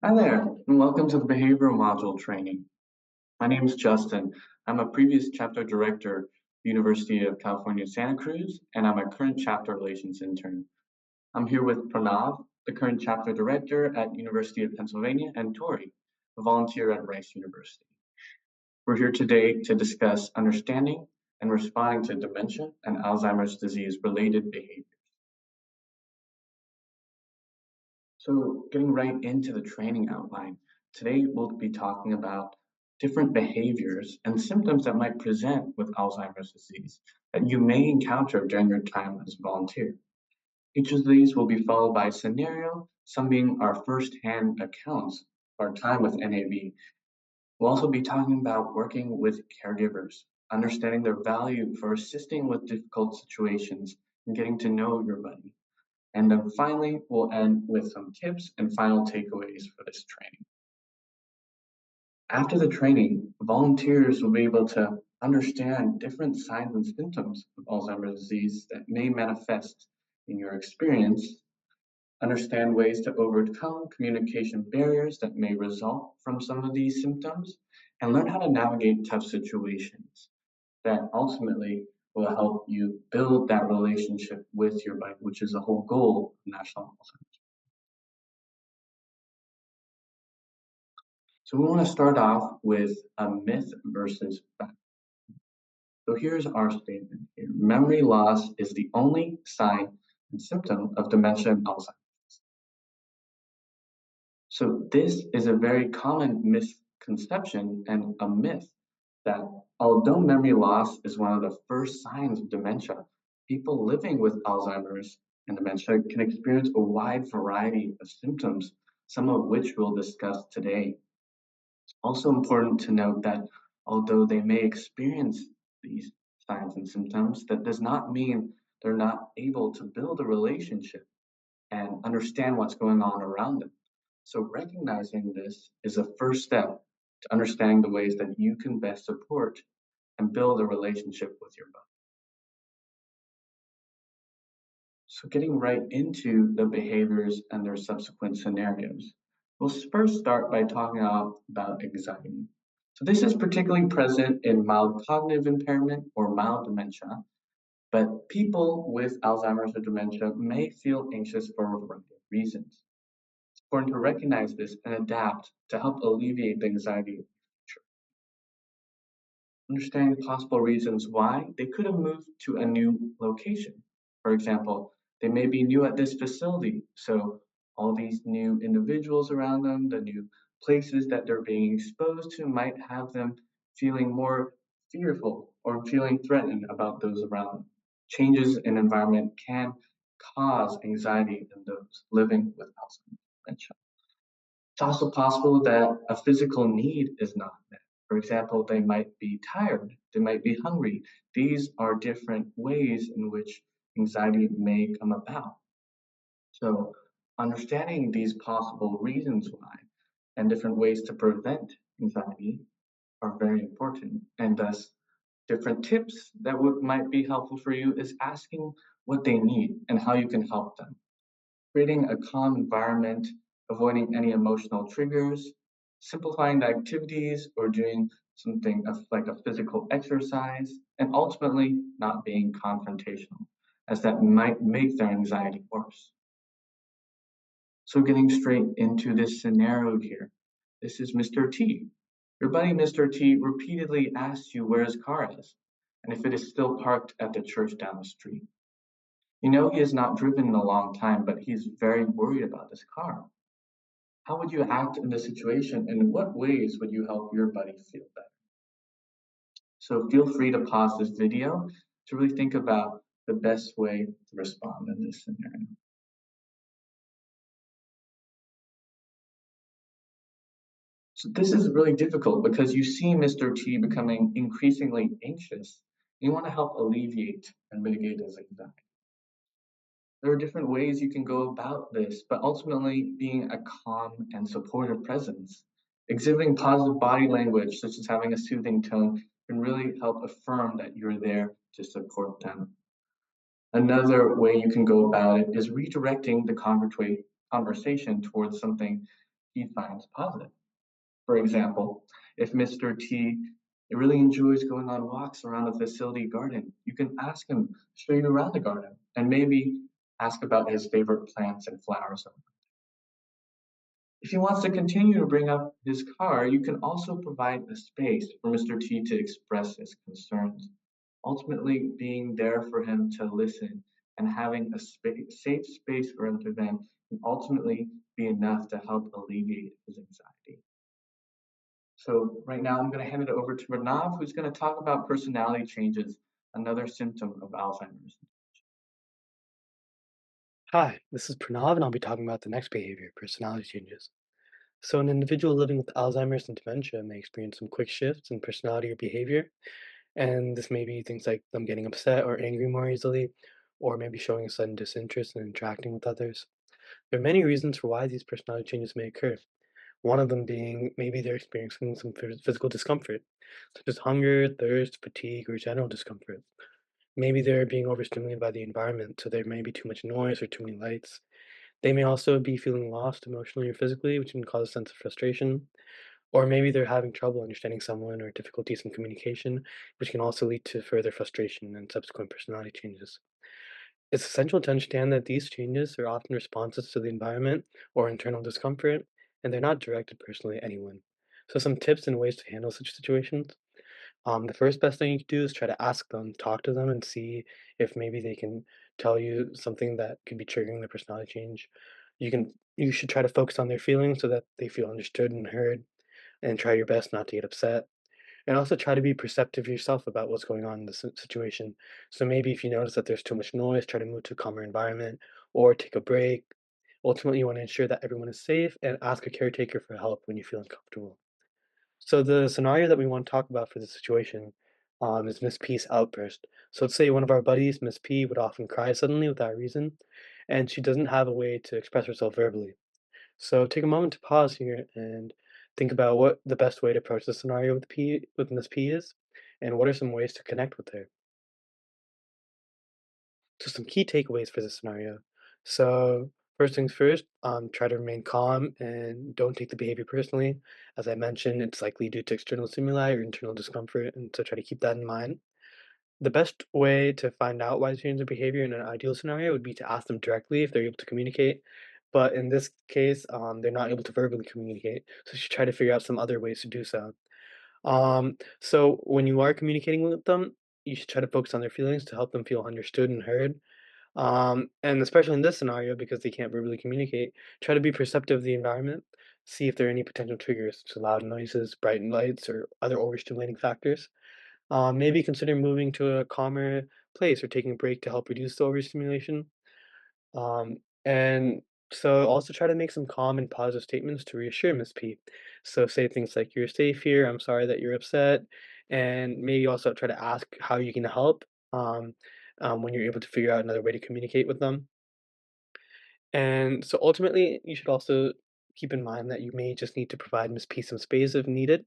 Hi there, and welcome to the Behavioral Module training. My name is Justin. I'm a previous chapter director, University of California, Santa Cruz, and I'm a current chapter relations intern. I'm here with Pranav, the current chapter director at University of Pennsylvania, and Tori, a volunteer at Rice University. We're here today to discuss understanding and responding to dementia and Alzheimer's disease related behavior. So getting right into the training outline, today we'll be talking about different behaviors and symptoms that might present with Alzheimer's disease that you may encounter during your time as a volunteer. Each of these will be followed by a scenario, some being our first-hand accounts of our time with NAV. We'll also be talking about working with caregivers, understanding their value for assisting with difficult situations and getting to know your buddy. And then finally, we'll end with some tips and final takeaways for this training. After the training, volunteers will be able to understand different signs and symptoms of Alzheimer's disease that may manifest in your experience, understand ways to overcome communication barriers that may result from some of these symptoms, and learn how to navigate tough situations that ultimately will help you build that relationship with your bike, which is the whole goal of National Alzheimer's. So we want to start off with a myth versus fact. So here's our statement here. Memory loss is the only sign and symptom of dementia and Alzheimer's. So this is a very common misconception and a myth that although memory loss is one of the first signs of dementia, people living with Alzheimer's and dementia can experience a wide variety of symptoms, some of which we'll discuss today. Also important to note that although they may experience these signs and symptoms, that does not mean they're not able to build a relationship and understand what's going on around them. So recognizing this is a first step to understanding the ways that you can best support and build a relationship with your body. So getting right into the behaviors and their subsequent scenarios, we'll first start by talking about anxiety. So this is particularly present in mild cognitive impairment or mild dementia, but people with Alzheimer's or dementia may feel anxious for a variety of reasons. It's important to recognize this and adapt to help alleviate the anxiety. Understanding possible reasons why they could have moved to a new location. For example, they may be new at this facility, so all these new individuals around them, the new places that they're being exposed to might have them feeling more fearful or feeling threatened about those around them. Changes in environment can cause anxiety in those living with Alzheimer's dementia. It's also possible that a physical need is not met. For example, they might be tired, they might be hungry. These are different ways in which anxiety may come about. So, understanding these possible reasons why and different ways to prevent anxiety are very important. And thus, different tips that might be helpful for you is asking what they need and how you can help them. Creating a calm environment, avoiding any emotional triggers, simplifying the activities or doing something like a physical exercise, and ultimately not being confrontational, as that might make their anxiety worse. So getting straight into this scenario here, this is Mr. T. Your buddy Mr. T repeatedly asks you where his car is, and if it is still parked at the church down the street. You know he has not driven in a long time, but he is very worried about this car. How would you act in this situation, and in what ways would you help your buddy feel better? So feel free to pause this video to really think about the best way to respond in this scenario. So this is really difficult because you see Mr. T becoming increasingly anxious. You want to help alleviate and mitigate his anxiety. There are different ways you can go about this, but ultimately being a calm and supportive presence. Exhibiting positive body language, such as having a soothing tone, can really help affirm that you're there to support them. Another way you can go about it is redirecting the conversation towards something he finds positive. For example, if Mr. T really enjoys going on walks around the facility garden, you can ask him to show you around the garden and maybe ask about his favorite plants and flowers. If he wants to continue to bring up his car, you can also provide a space for Mr. T to express his concerns, ultimately being there for him to listen and having a safe space for him to vent can ultimately be enough to help alleviate his anxiety. So right now I'm going to hand it over to Pranav, who's going to talk about personality changes, another symptom of Alzheimer's. Hi, this is Pranav, and I'll be talking about the next behavior, personality changes. So, an individual living with Alzheimer's and dementia may experience some quick shifts in personality or behavior, and this may be things like them getting upset or angry more easily, or maybe showing a sudden disinterest in interacting with others. There are many reasons for why these personality changes may occur. One of them being maybe they're experiencing some physical discomfort, such as hunger, thirst, fatigue, or general discomfort. Maybe they're being overstimulated by the environment, so there may be too much noise or too many lights. They may also be feeling lost emotionally or physically, which can cause a sense of frustration. Or maybe they're having trouble understanding someone or difficulties in communication, which can also lead to further frustration and subsequent personality changes. It's essential to understand that these changes are often responses to the environment or internal discomfort, and they're not directed personally at anyone. So, some tips and ways to handle such situations. The first best thing you can do is try to ask them, talk to them, and see if maybe they can tell you something that could be triggering the personality change. You should try to focus on their feelings so that they feel understood and heard, and try your best not to get upset. And also try to be perceptive yourself about what's going on in the situation. So maybe if you notice that there's too much noise, try to move to a calmer environment or take a break. Ultimately, you want to ensure that everyone is safe and ask a caretaker for help when you feel uncomfortable. So the scenario that we want to talk about for this situation is Miss P's outburst. So let's say one of our buddies, Miss P, would often cry suddenly without reason, and she doesn't have a way to express herself verbally. So take a moment to pause here and think about what the best way to approach the scenario with Miss P is, and what are some ways to connect with her. So some key takeaways for this scenario. So first things first, try to remain calm and don't take the behavior personally. As I mentioned, it's likely due to external stimuli or internal discomfort, and so try to keep that in mind. The best way to find out why they change their behavior in an ideal scenario would be to ask them directly if they're able to communicate. But in this case, they're not able to verbally communicate, so you should try to figure out some other ways to do so. So when you are communicating with them, you should try to focus on their feelings to help them feel understood and heard. And especially in this scenario, because they can't verbally communicate, try to be perceptive of the environment. See if there are any potential triggers, so loud noises, bright lights, or other overstimulating factors. Maybe consider moving to a calmer place or taking a break to help reduce the overstimulation. And so also try to make some calm and positive statements to reassure Miss P. So say things like, "You're safe here. I'm sorry that you're upset." And maybe also try to ask how you can help um, when you're able to figure out another way to communicate with them. And so ultimately, you should also keep in mind that you may just need to provide Miss P some space if needed.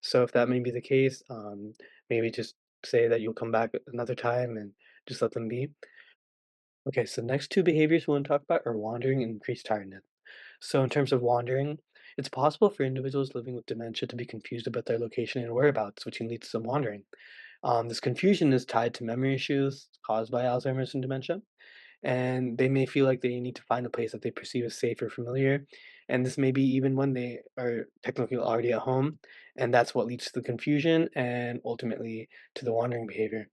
So if that may be the case, maybe just say that you'll come back another time and just let them be. Okay, so next two behaviors we want to talk about are wandering and increased tiredness. So in terms of wandering, it's possible for individuals living with dementia to be confused about their location and whereabouts, which can lead to some wandering. This confusion is tied to memory issues caused by Alzheimer's and dementia, and they may feel like they need to find a place that they perceive as safe or familiar. And this may be even when they are technically already at home, and that's what leads to the confusion and ultimately to the wandering behavior.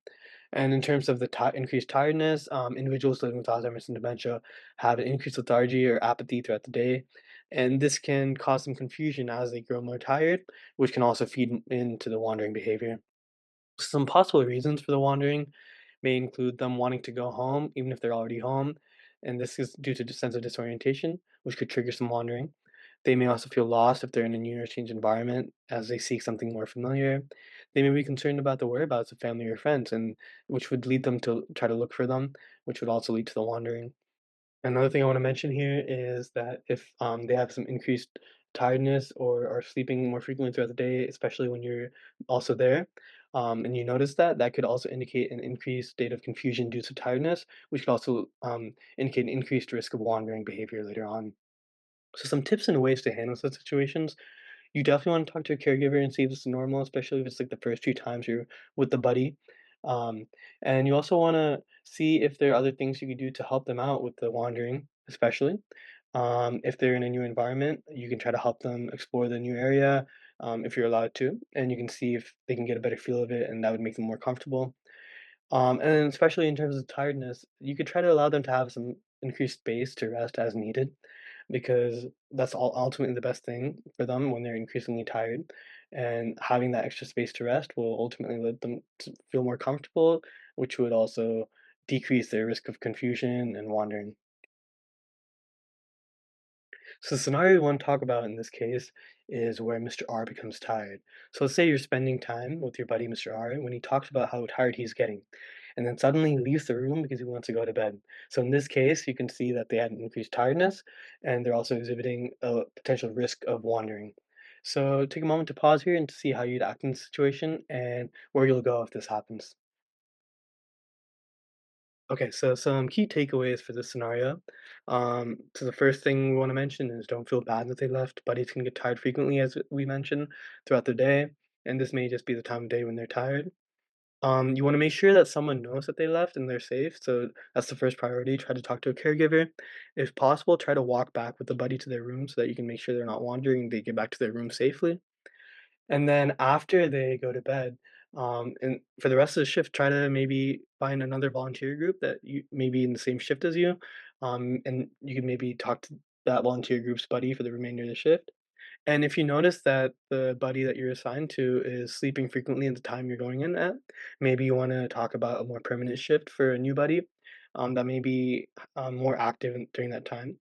And in terms of the increased tiredness, individuals living with Alzheimer's and dementia have an increased lethargy or apathy throughout the day, and this can cause some confusion as they grow more tired, which can also feed into the wandering behavior. Some possible reasons for the wandering may include them wanting to go home, even if they're already home, and this is due to a sense of disorientation, which could trigger some wandering. They may also feel lost if they're in a new or changed environment as they seek something more familiar. They may be concerned about the whereabouts of family or friends, and which would lead them to try to look for them, which would also lead to the wandering. Another thing I want to mention here is that if they have some increased tiredness or are sleeping more frequently throughout the day, especially when you're also there, and you notice that, that could also indicate an increased state of confusion due to tiredness, which could also indicate an increased risk of wandering behavior later on. So some tips and ways to handle such situations. You definitely want to talk to your caregiver and see if it's normal, especially if it's like the first few times you're with the buddy. Um, and you also want to see if there are other things you can do to help them out with the wandering, especially. If they're in a new environment, you can try to help them explore the new area if you're allowed to, and you can see if they can get a better feel of it, and that would make them more comfortable. And then especially in terms of tiredness, you could try to allow them to have some increased space to rest as needed, because that's ultimately the best thing for them when they're increasingly tired. And having that extra space to rest will ultimately let them feel more comfortable, which would also decrease their risk of confusion and wandering. So the scenario we want to talk about in this case is where Mr. R becomes tired. So let's say you're spending time with your buddy Mr. R when he talks about how tired he's getting, and then suddenly he leaves the room because he wants to go to bed. So in this case, you can see that they had an increased tiredness, and they're also exhibiting a potential risk of wandering. So take a moment to pause here and to see how you'd act in the situation and where you'll go if this happens. Okay, so some key takeaways for this scenario. So the first thing we want to mention is don't feel bad that they left. Buddies can get tired frequently, as we mentioned, throughout the day, and this may just be the time of day when they're tired. You want to make sure that someone knows that they left and they're safe. So that's the first priority. Try to talk to a caregiver. If possible, try to walk back with the buddy to their room so that you can make sure they're not wandering. They get back to their room safely. And then after they go to bed, and for the rest of the shift, try to maybe find another volunteer group that you maybe in the same shift as you, and you can maybe talk to that volunteer group's buddy for the remainder of the shift. And if you notice that the buddy that you're assigned to is sleeping frequently at the time you're going in at, maybe you want to talk about a more permanent shift for a new buddy that may be more active during that time,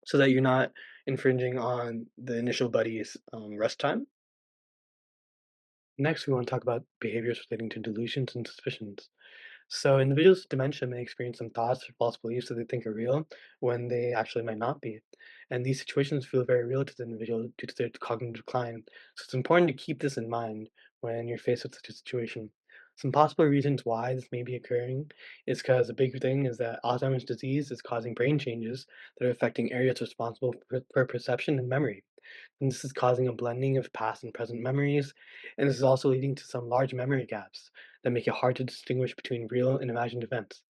so that you're not infringing on the initial buddy's rest time. Next, we want to talk about behaviors relating to delusions and suspicions. So, individuals with dementia may experience some thoughts or false beliefs that they think are real when they actually might not be. And these situations feel very real to the individual due to their cognitive decline. So, it's important to keep this in mind when you're faced with such a situation. Some possible reasons why this may be occurring is because a big thing is that Alzheimer's disease is causing brain changes that are affecting areas responsible for perception and memory. And this is causing a blending of past and present memories, and this is also leading to some large memory gaps that make it hard to distinguish between real and imagined events.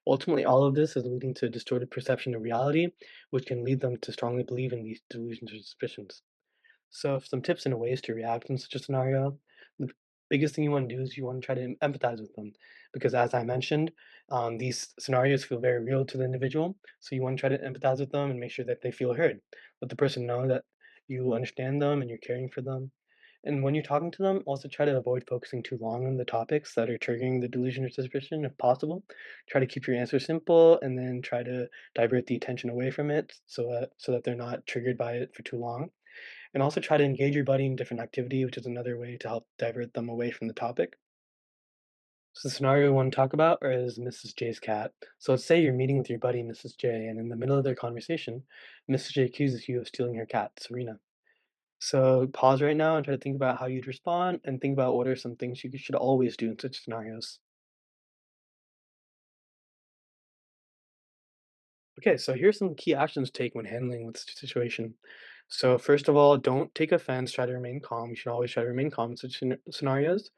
Ultimately, all of this is leading to a distorted perception of reality, which can lead them to strongly believe in these delusions or suspicions. So, some tips and ways to react in such a scenario. The biggest thing you want to do is you want to try to empathize with them because, as I mentioned, these scenarios feel very real to the individual. So, you want to try to empathize with them and make sure that they feel heard. Let the person know that you understand them and you're caring for them. And when you're talking to them, also try to avoid focusing too long on the topics that are triggering the delusion or suspicion if possible. Try to keep your answer simple and then try to divert the attention away from it so that they're not triggered by it for too long, and also try to engage your buddy in different activity, which is another way to help divert them away from the topic. So the scenario we want to talk about is Mrs. J's cat. So let's say you're meeting with your buddy, Mrs. J, and in the middle of their conversation, Mrs. J accuses you of stealing her cat, Serena. So pause right now and try to think about how you'd respond and think about what are some things you should always do in such scenarios. Okay, so here's some key actions to take when handling with the situation. So first of all, don't take offense. Try to remain calm. You should always try to remain calm in such scenarios,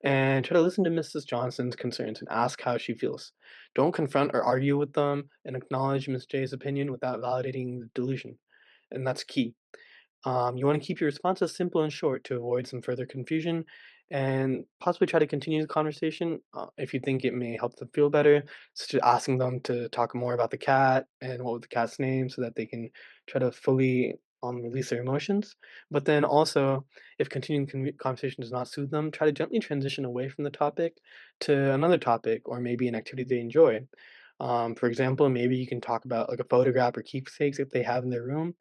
and try to listen to Mrs. Johnson's concerns and ask how she feels. Don't confront or argue with them, and acknowledge Miss J's opinion without validating the delusion, and that's key. You want to keep your responses simple and short to avoid some further confusion, and possibly try to continue the conversation if you think it may help them feel better, such as asking them to talk more about the cat and what was the cat's name so that they can try to fully release their emotions. But then also, if continuing conversation does not soothe them, try to gently transition away from the topic to another topic or maybe an activity they enjoy. For example, maybe you can talk about like a photograph or keepsakes that they have in their room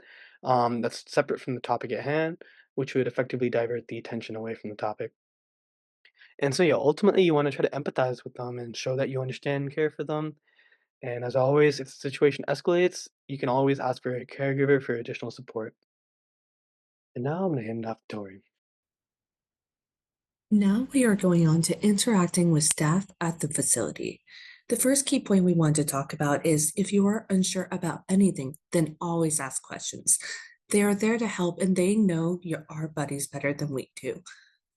that's separate from the topic at hand, which would effectively divert the attention away from the topic. And so, yeah, ultimately, you want to try to empathize with them and show that you understand and care for them. And as always, if the situation escalates, you can always ask for a caregiver for additional support. And now I'm going to hand it off to Tori. Now we are going on to interacting with staff at the facility. The first key point we want to talk about is if you are unsure about anything, then always ask questions. They are there to help and they know our buddies better than we do.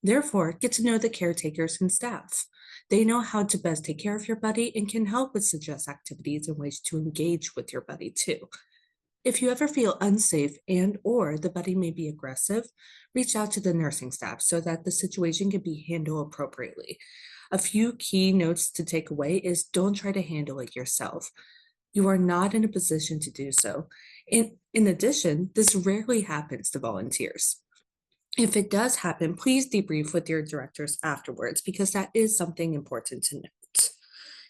Therefore, get to know the caretakers and staff. They know how to best take care of your buddy and can help with suggest activities and ways to engage with your buddy too. If you ever feel unsafe and or the buddy may be aggressive, reach out to the nursing staff so that the situation can be handled appropriately. A few key notes to take away is don't try to handle it yourself. You are not in a position to do so. In addition, this rarely happens to volunteers. If it does happen, please debrief with your directors afterwards because that is something important to note.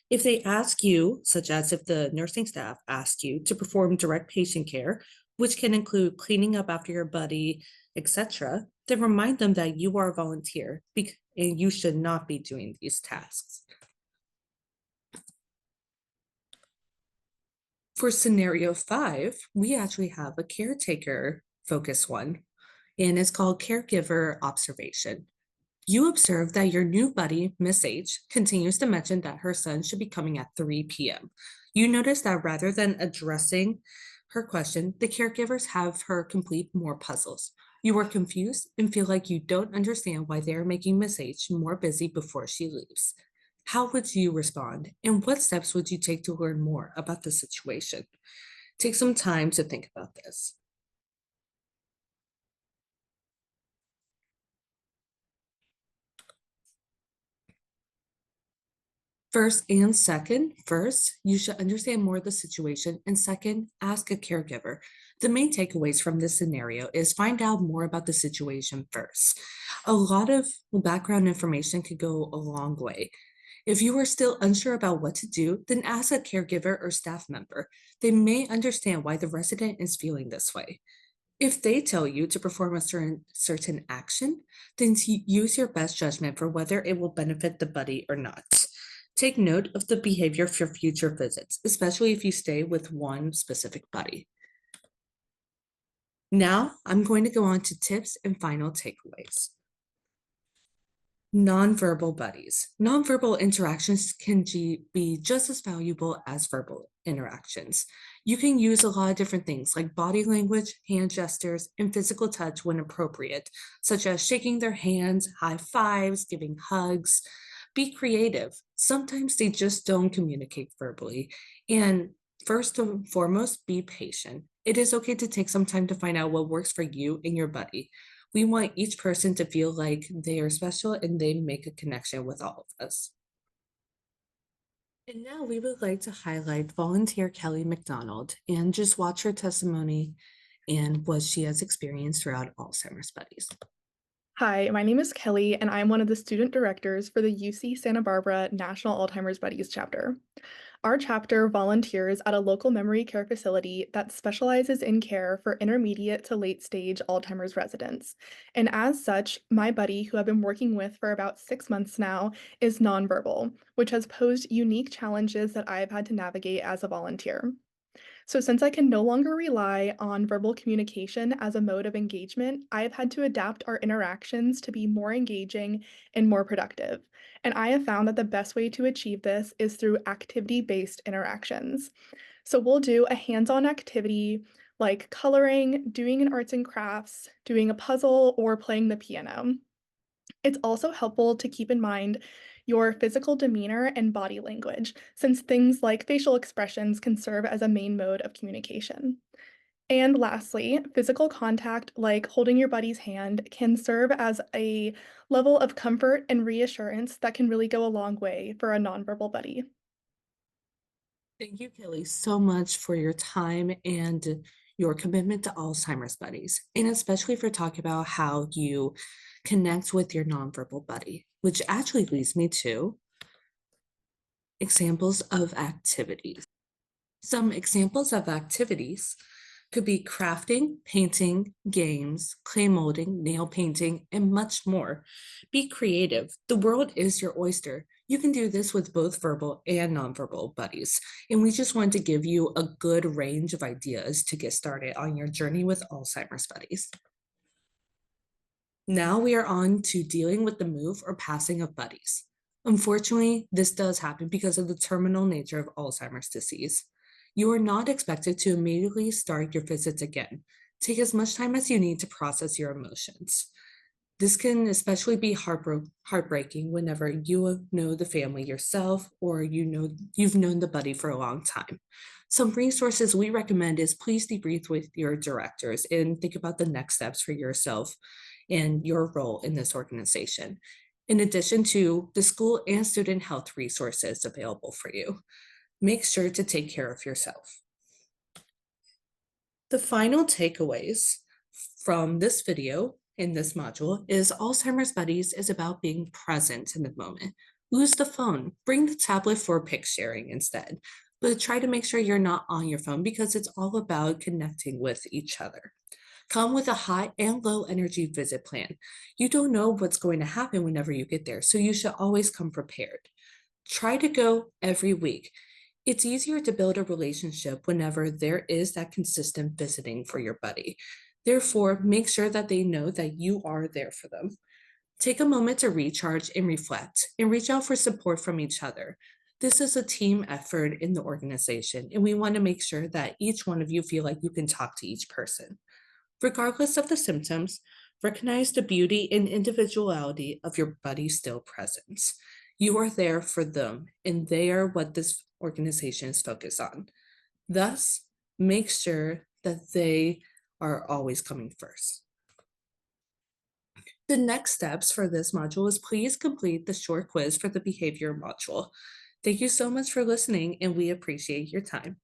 If they ask you, such as if the nursing staff asks you to perform direct patient care, which can include cleaning up after your buddy, etc., then remind them that you are a volunteer and you should not be doing these tasks. For scenario 5, we actually have a caretaker focus one, and it's called caregiver observation. You observe that your new buddy, Miss H, continues to mention that her son should be coming at 3 p.m. You notice that rather than addressing her question, the caregivers have her complete more puzzles. You are confused and feel like you don't understand why they are making Miss H more busy before she leaves. How would you respond? And what steps would you take to learn more about the situation? Take some time to think about this. First, you should understand more of the situation. And second, ask a caregiver. The main takeaways from this scenario is find out more about the situation first. A lot of background information could go a long way. If you are still unsure about what to do, then ask a caregiver or staff member. They may understand why the resident is feeling this way. If they tell you to perform a certain action, then use your best judgment for whether it will benefit the buddy or not. Take note of the behavior for future visits, especially if you stay with one specific buddy. Now, I'm going to go on to tips and final takeaways. Nonverbal buddies. Nonverbal interactions can be just as valuable as verbal interactions. You can use a lot of different things like body language, hand gestures, and physical touch when appropriate, such as shaking their hands, high fives, giving hugs. Be creative. Sometimes they just don't communicate verbally. And first and foremost, be patient. It is okay to take some time to find out what works for you and your buddy. We want each person to feel like they are special and they make a connection with all of us. And now we would like to highlight volunteer Kelly McDonald and just watch her testimony and what she has experienced throughout Alzheimer's Buddies. Hi, my name is Kelly, and I'm one of the student directors for the UC Santa Barbara National Alzheimer's Buddies chapter. Our chapter volunteers at a local memory care facility that specializes in care for intermediate to late stage Alzheimer's residents. And as such, my buddy, who I've been working with for about 6 months now, is nonverbal, which has posed unique challenges that I've had to navigate as a volunteer. So, since I can no longer rely on verbal communication as a mode of engagement, I've had to adapt our interactions to be more engaging and more productive. And I have found that the best way to achieve this is through activity based interactions. So, we'll do a hands on activity like coloring, doing an arts and crafts, doing a puzzle, or playing the piano. It's also helpful to keep in mind your physical demeanor and body language, since things like facial expressions can serve as a main mode of communication. And lastly, physical contact, like holding your buddy's hand, can serve as a level of comfort and reassurance that can really go a long way for a nonverbal buddy. Thank you, Kelly, so much for your time and your commitment to Alzheimer's Buddies, and especially for talking about how you connect with your nonverbal buddy, which actually leads me to examples of activities. Some examples of activities could be crafting, painting, games, clay molding, nail painting, and much more. Be creative. The world is your oyster. You can do this with both verbal and nonverbal buddies. And we just want to give you a good range of ideas to get started on your journey with Alzheimer's Buddies. Now we are on to dealing with the move or passing of buddies. Unfortunately, this does happen because of the terminal nature of Alzheimer's disease. You are not expected to immediately start your visits again. Take as much time as you need to process your emotions. This can especially be heartbreaking whenever you know the family yourself or you've known the buddy for a long time. Some resources we recommend is please debrief with your directors and think about the next steps for yourself and your role in this organization. In addition to the school and student health resources available for you, make sure to take care of yourself. The final takeaways from this video in this module is Alzheimer's Buddies is about being present in the moment. Lose the phone, bring the tablet for pic sharing instead, but try to make sure you're not on your phone because it's all about connecting with each other. Come with a high and low energy visit plan. You don't know what's going to happen whenever you get there, so you should always come prepared. Try to go every week. It's easier to build a relationship whenever there is that consistent visiting for your buddy. Therefore, make sure that they know that you are there for them. Take a moment to recharge and reflect, and reach out for support from each other. This is a team effort in the organization, and we want to make sure that each one of you feel like you can talk to each person. Regardless of the symptoms, recognize the beauty and individuality of your buddy's still presence. You are there for them, and they are what this organization is focused on. Thus, make sure that they are always coming first. The next steps for this module is please complete the short quiz for the behavior module. Thank you so much for listening, and we appreciate your time.